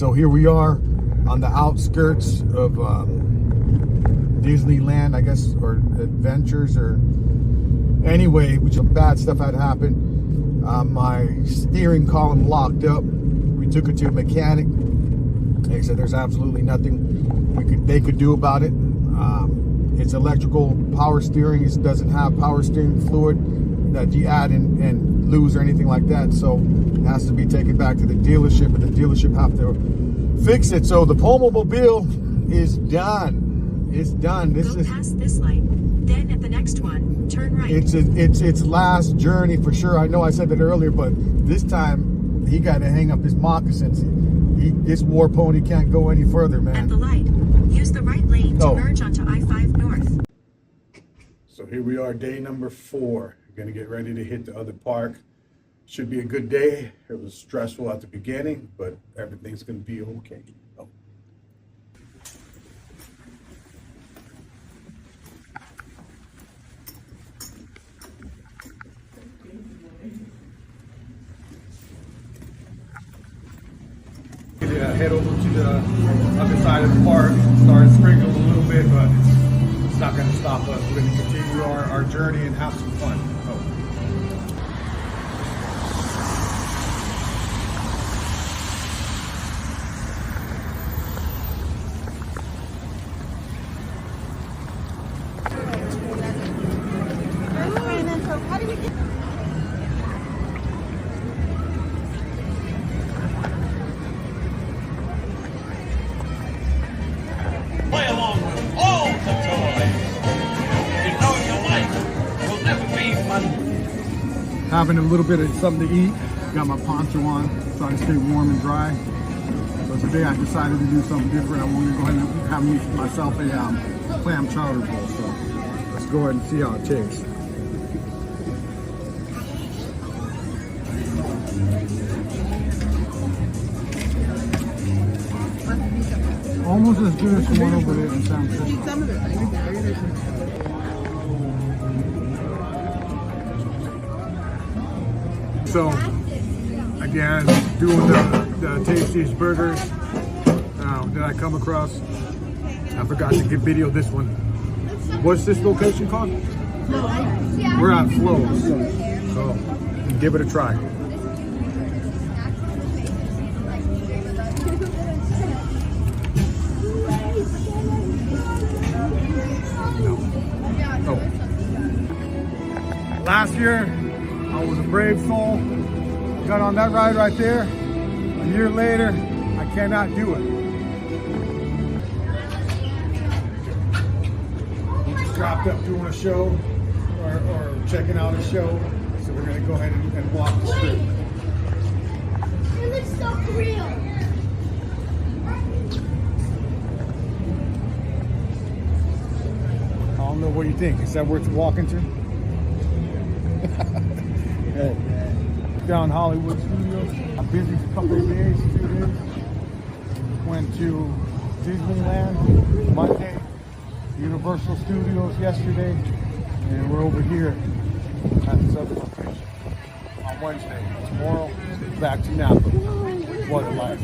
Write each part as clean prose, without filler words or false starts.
so here we are on the outskirts of Disneyland, I guess, or Adventures, or anyway, which some bad stuff had happened. My steering column locked up. We took it to a mechanic. They said there's absolutely nothing they could do about it. It's electrical power steering. It doesn't have power steering fluid that you add and lose or anything like that. So it has to be taken back to the dealership, and the dealership have to fix it. So the Pomo Mobile is done. It's done. Go past this light, then at the next one, turn right. It's its last journey for sure. I know I said that earlier, but this time he got to hang up his moccasins. This war pony can't go any further, man. At the light, use the right lane to merge onto I-5 North. So here we are, day number 4. We're gonna get ready to hit the other park. Should be a good day. It was stressful at the beginning, but everything's gonna be okay. Oh. Head over to the other side of the park. Started sprinkling a little bit, but it's not going to stop us. We're going to continue our journey and have some fun. Oh. Play along with all the toys. You know your life will never be fun. Having a little bit of something to eat. Got my poncho on, trying to stay warm and dry. So today I decided to do something different. I want to go ahead and have myself a clam chowder bowl. So let's go ahead and see how it tastes. Almost as good as the one over there in San Francisco. Some of it. So, again, doing the tastiest burgers that I come across. I forgot to video this one. What's this location called? We're at Flo's. So, give it a try. Last year, I was a brave soul. Got on that ride right there. A year later, I cannot do it. We just wrapped up doing a show, or checking out a show. So we're gonna go ahead and walk the strip. It looks so real. I don't know, what do you think? Is that worth walking to? Hey, down Hollywood Studios. I'm busy for a couple of days, 2 days. Went to Disneyland Monday, Universal Studios yesterday, and we're over here at this other location on Wednesday. Tomorrow, back to Napa. What a life.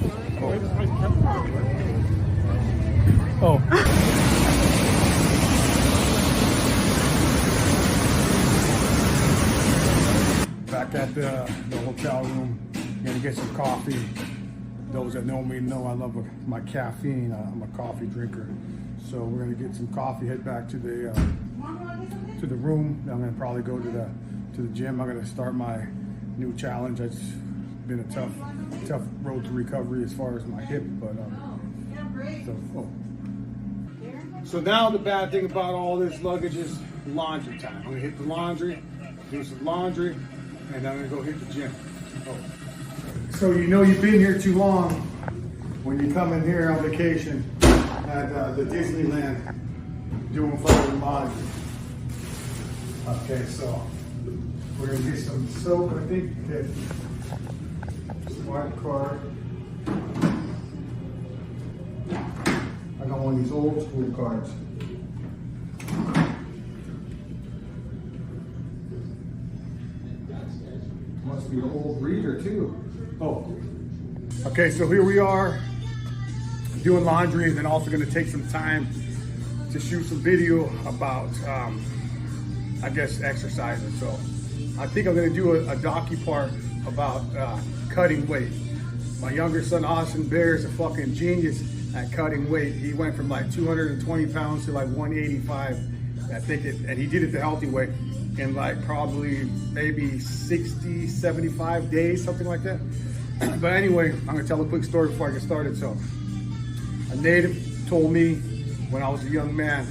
Oh. Back at the hotel room, gonna get some coffee. Those that know me know I love my caffeine. I'm a coffee drinker, so we're gonna get some coffee. Head back to the room. I'm gonna probably go to the gym. I'm gonna start my new challenge. It's been a tough road to recovery as far as my hip, but so now the bad thing about all this luggage is laundry time. I'm gonna hit the laundry, do some laundry, and I'm gonna go hit the gym. So you know you've been here too long when you come in here on vacation at the Disneyland doing fucking laundry. Okay, so we're gonna get some soap. I think that smart card. I got one of these old school cards. Must be an old reader too. Oh. Okay, so here we are doing laundry, and then also going to take some time to shoot some video about, I guess, exercising. So I think I'm going to do a docu-part about cutting weight. My younger son, Austin Bear, is a fucking genius at cutting weight. He went from like 220 pounds to like 185, I think, and he did it the healthy way in like probably maybe 60, 75 days, something like that. But anyway, I'm gonna tell a quick story before I get started. So a native told me when I was a young man,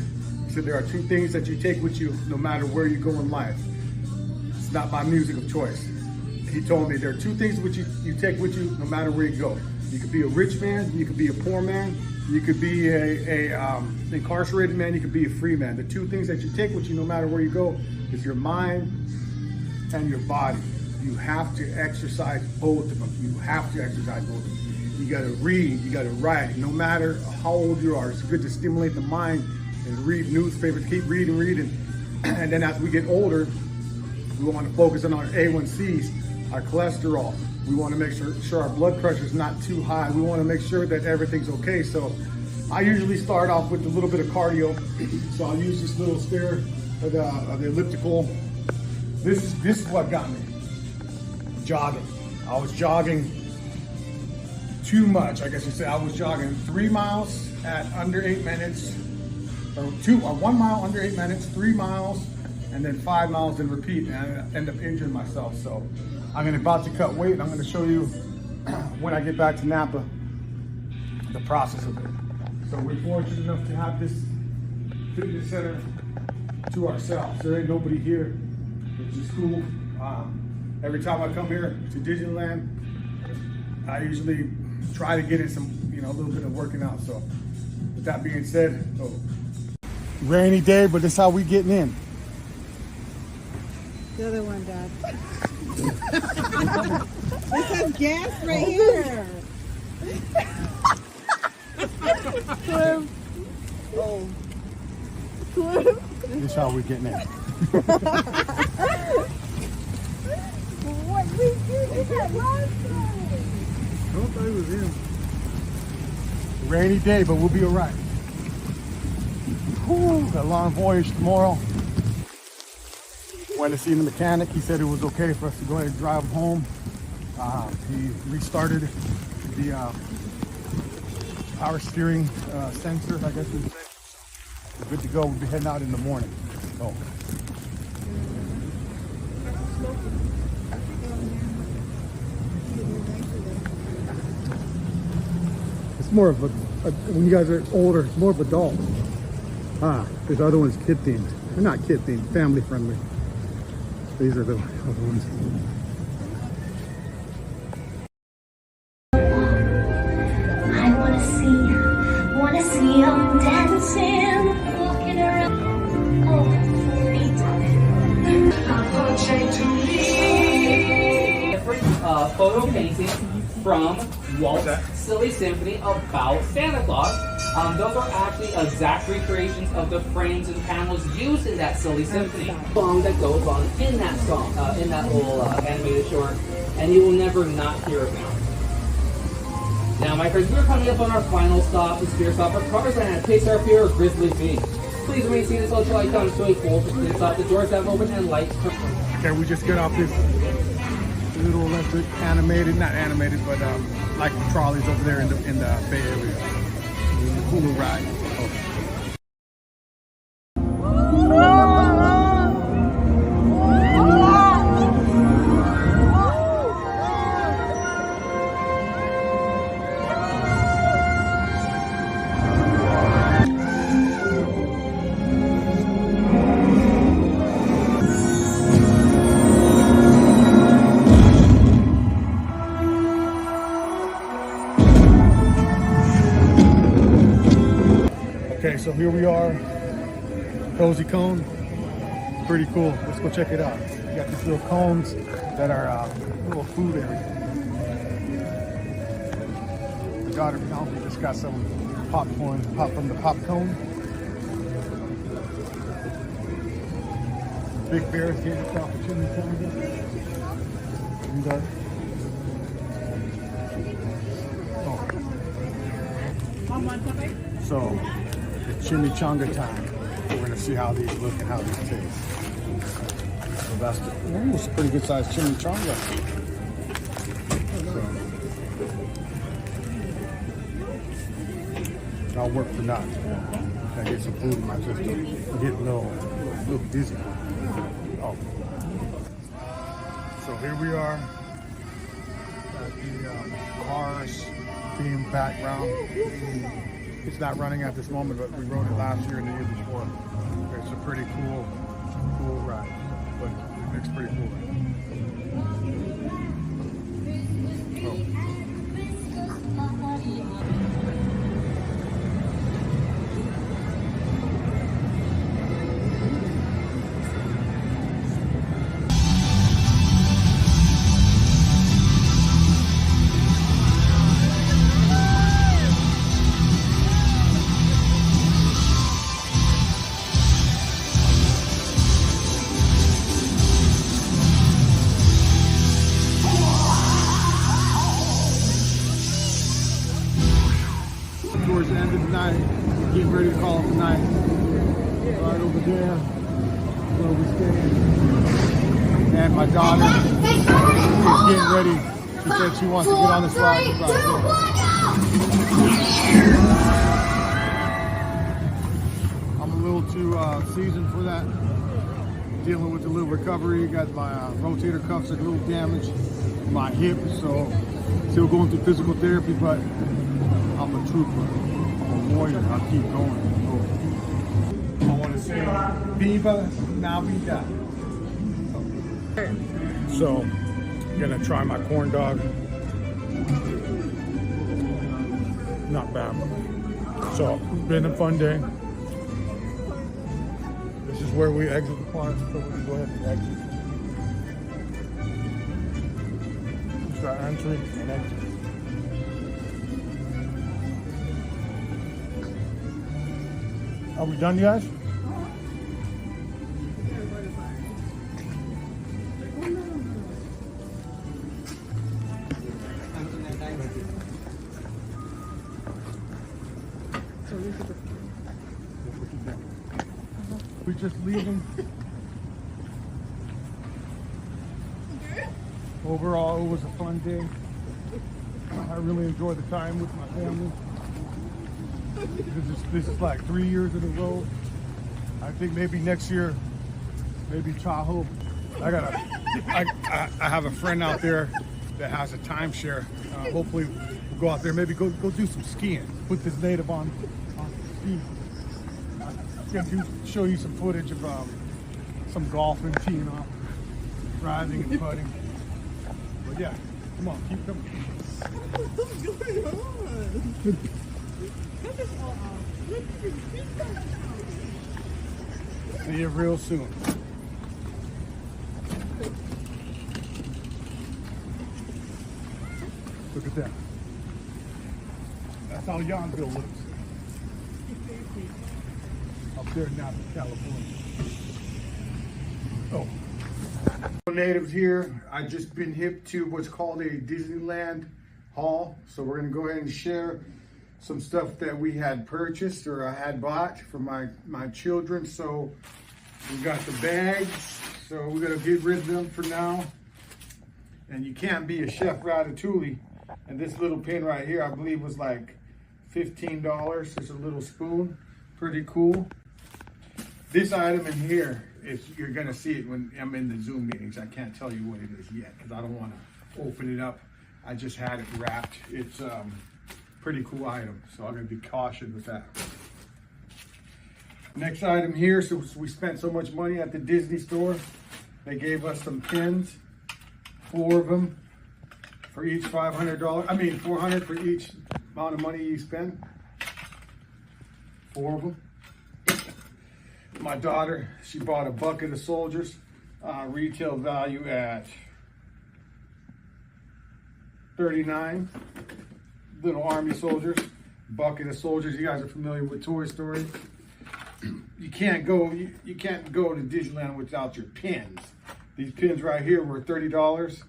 he said, there are two things that you take with you no matter where you go in life. It's not my music of choice. He told me there are two things which you take with you no matter where you go. You could be a rich man, you could be a poor man, you could be a incarcerated man, you could be a free man. The two things that you take with you no matter where you go is your mind and your body. You have to exercise both of them. You have to exercise both of them. You gotta read, you gotta write, no matter how old you are. It's good to stimulate the mind and read newspapers, keep reading. And then as we get older, we wanna focus on our A1Cs, our cholesterol. We wanna make sure our blood pressure is not too high. We wanna make sure that everything's okay. So I usually start off with a little bit of cardio. So I'll use this little stair of the elliptical. This is what got me. Jogging. I was jogging too much. I guess you say I was jogging 3 miles at under 8 minutes, or 1 mile under 8 minutes, 3 miles, and then 5 miles and repeat, and I end up injuring myself. So I'm about to cut weight, and I'm going to show you when I get back to Napa the process of it. So we're fortunate enough to have this fitness center to ourselves. There ain't nobody here, which is cool. Every time I come here to Disneyland, I usually try to get in some, a little bit of working out. So with that being said, rainy day, but this is how we getting in. The other one, Dad. It says gas right here. Cliff. Oh. Cliff. This is how we getting in. What we did that last time. I don't thought it was him. Rainy day, but we'll be all right. Whew, got a long voyage tomorrow. Went to see the mechanic. He said it was okay for us to go ahead and drive home. He restarted the power steering sensor, I guess we would say. We're good to go. We'll be heading out in the morning. Oh. It's more of when you guys are older, it's more of adults. This other one's kid themed. They're not kid themed, family friendly. These are the other ones. I wanna see them dancing, walking around. Oh, Different photo paintings from Walt's Silly Symphony about Santa Claus. Those are actually exact recreations of the frames and panels used in that Silly Symphony. Song that goes on in that song, in that little animated short, and you will never not hear about it. Now, my friends, we're coming up on our final stop, the Spear Stop. Our cars are at Pace our Pier or Grizzly Beach. Please remain seated until the light comes to a full stop. The doors have opened and lights turn. Okay, we just got off this little electric not animated, but like trolleys over there in the Bay Area. Cool ride. Okay. Okay, so here we are, Cozy Cone. Pretty cool. Let's go check it out. We got these little cones that are little food area. The daughter Penelope just got some popcorn pop from the pop cone. Big Bear's getting the opportunity to So it's chimichanga time. We're gonna see how these look and how these taste. So that's it's a pretty good sized chimichanga. So I'll work for that. I get some food in my system. I'm getting a little dizzy. Oh. So here we are at the cars theme background. It's not running at this moment, but we rode it last year and the year before. It's a pretty cool ride. But it looks pretty cool. Oh. Towards the end of the night, getting ready to call it the night. Right over there, where we stand. And my daughter is getting ready. She said she wants to get on this ride. I'm a little too seasoned for that. Dealing with a little recovery. Got my rotator cuffs a little damaged. My hip, so still going through physical therapy, but I'm a trooper. I'm a warrior. I'll keep going. I want to say, Viva Navidad. So, I'm gonna try my corn dog. Not bad. So, it's been a fun day. This is where we exit the park, so we can go ahead and exit. It's our entry and exit. Are we done, guys? We're just leaving. Overall, it was a fun day. I really enjoyed the time with my family. This is like 3 years in a row. I think maybe next year, maybe Tahoe. I have a friend out there that has a timeshare. Hopefully we'll go out there, maybe go do some skiing. Put this native on ski. I'm gonna show you some footage of some golfing, teeing off, driving and putting. But yeah, come on, keep coming. What's going on? See you real soon. Look at that. That's how Yountville looks. Up there in Napa, California. Oh. Natives here. I've just been hip to what's called a Disneyland haul. So we're gonna go ahead and share some stuff that we had purchased or I had bought for my children. So we got the bags. So we're gonna get rid of them for now. And you can't be a Chef Ratatouille. And this little pin right here, I believe was like $15. It's a little spoon, pretty cool. This item in here is, you're gonna see it when I'm in the Zoom meetings. I can't tell you what it is yet because I don't wanna open it up. I just had it wrapped. It's pretty cool item, so I'm gonna be cautious with that. Next item here, so we spent so much money at the Disney store. They gave us some pins, 4 of them for each $500. I mean, $400 for each amount of money you spend. 4 of them. My daughter, she bought a bucket of soldiers, retail value at $39. Little army soldiers, bucket of soldiers. You guys are familiar with Toy Story. You can't go to Disneyland without your pins. These pins right here were $30.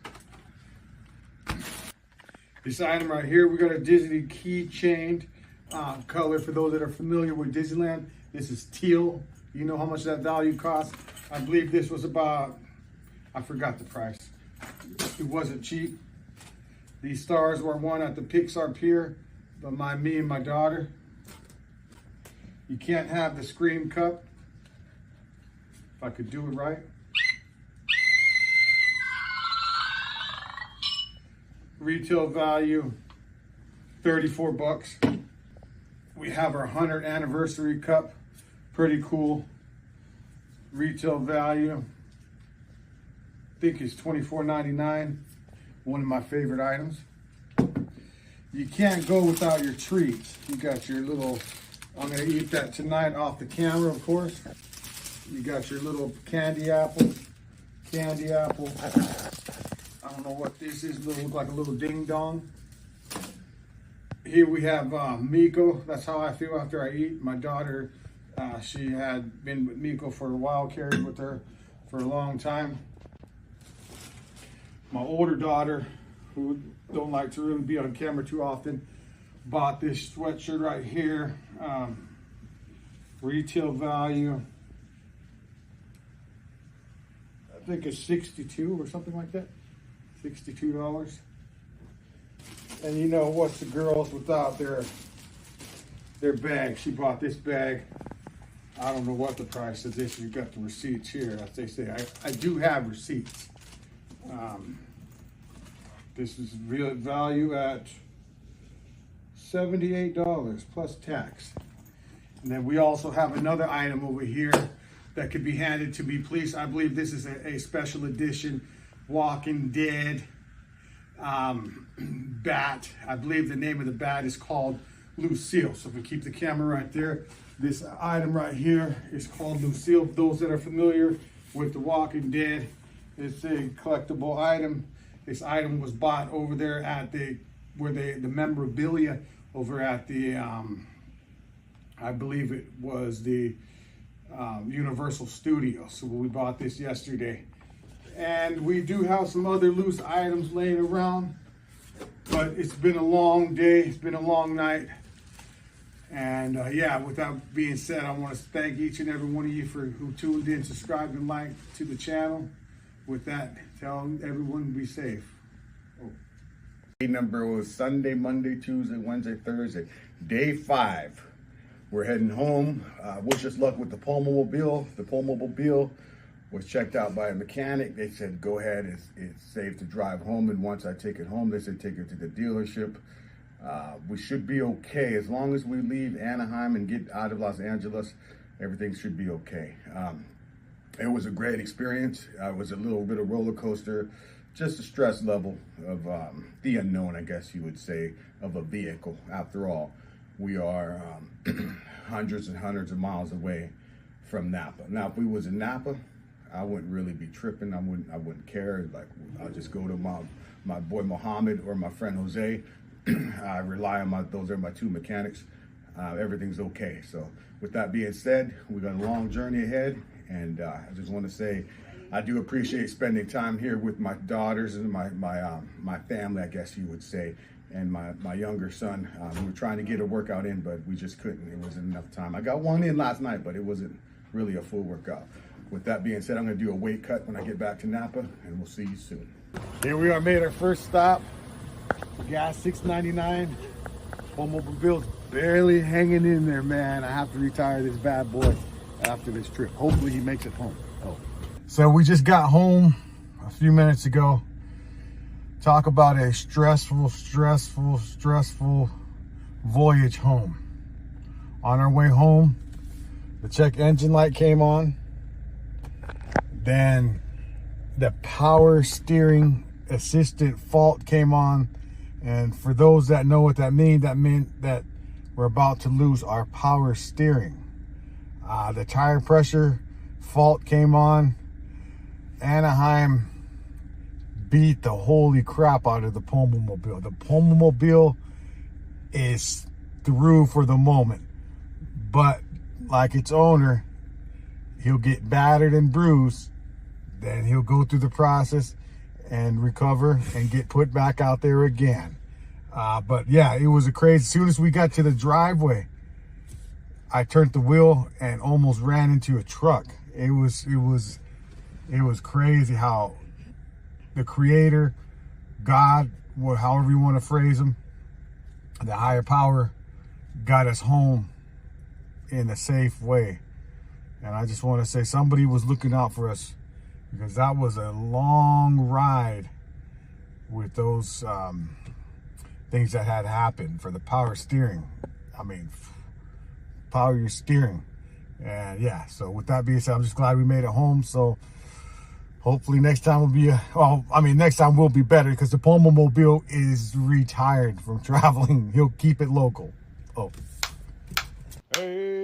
This item right here, we got a Disney keychain color. For those that are familiar with Disneyland, this is teal. You know how much that value costs. I believe this was about, I forgot the price. It wasn't cheap. These stars were won at the Pixar Pier by me and my daughter. You can't have the Scream Cup. If I could do it right. Retail value, 34 bucks. We have our 100th anniversary cup. Pretty cool. Retail value, I think it's $24.99. One of my favorite items. You can't go without your treats. You got your little, I'm gonna eat that tonight off the camera, of course. You got your little candy apple. I don't know what this is. It looks like a little ding dong. Here we have Miko. That's how I feel after I eat. My daughter, she had been with Miko for a while, carried with her for a long time. My older daughter, who don't like to really be on camera too often, bought this sweatshirt right here. Retail value, I think it's 62 or something like that. $62. And you know what's the girls without their bag? She bought this bag. I don't know what the price of this. You got the receipts here. As they say, I do have receipts. This is real value at $78 plus tax. And then we also have another item over here that could be handed to me, please. I believe this is a special edition Walking Dead bat. I believe the name of the bat is called Lucille. So if we keep the camera right there, this item right here is called Lucille. Those that are familiar with The Walking Dead, it's a collectible item. This item was bought over there at the memorabilia over at the I believe it was the Universal Studios. So we bought this yesterday. And we do have some other loose items laying around, but it's been a long day. It's been a long night. And yeah, with that being said, I want to thank each and every one of you who tuned in, subscribed, and liked to the channel. With that, tell everyone to be safe. Number was Sunday, Monday, Tuesday, Wednesday, Thursday. Day 5. We're heading home. Wish us luck with the Pomo Mobile. The Pomo Mobile was checked out by a mechanic. They said, go ahead, it's safe to drive home. And once I take it home, they said, take it to the dealership. We should be okay. As long as we leave Anaheim and get out of Los Angeles, everything should be okay. It was a great experience. It was a little bit of roller coaster, just a stress level of the unknown, I guess you would say, of a vehicle. After all, we are hundreds and hundreds of miles away from Napa. Now, if we was in Napa, I wouldn't really be tripping. I wouldn't care. Like, I'll just go to my boy Mohammed or my friend Jose. I rely on those are my two mechanics. Everything's okay. So with that being said, we got a long journey ahead, and I just want to say I do appreciate spending time here with my daughters and my family, I guess you would say, and my younger son. We were trying to get a workout in, but we just couldn't. It wasn't enough time. I got one in last night, but it wasn't really a full workout. With that being said, I'm going to do a weight cut when I get back to Napa, and we'll see you soon. Here we are, made our first stop. Gas $6.99. Pomo Mobile's barely hanging in there, man. I have to retire this bad boy after this trip. Hopefully he makes it home. So we just got home a few minutes ago. Talk about a stressful voyage home. On our way home, the check engine light came on. Then the power steering assistant fault came on. And for those that know what that meant that we're about to lose our power steering. The tire pressure fault came on. Anaheim beat the holy crap out of the Pomo Mobile. The Pomo Mobile is through for the moment. But like its owner, he'll get battered and bruised. Then he'll go through the process and recover and get put back out there again. But yeah, it was a crazy. As soon as we got to the driveway, I turned the wheel and almost ran into a truck. It was crazy how the Creator, God, however you want to phrase him, the higher power, got us home in a safe way. And I just want to say somebody was looking out for us, because that was a long ride with those things that had happened for the power steering. I mean, power your steering. And yeah, so with that being said, I'm just glad we made it home. So hopefully next time will be next time will be better, because the Pomo Mobile is retired from traveling. He'll keep it local. Oh. Hey.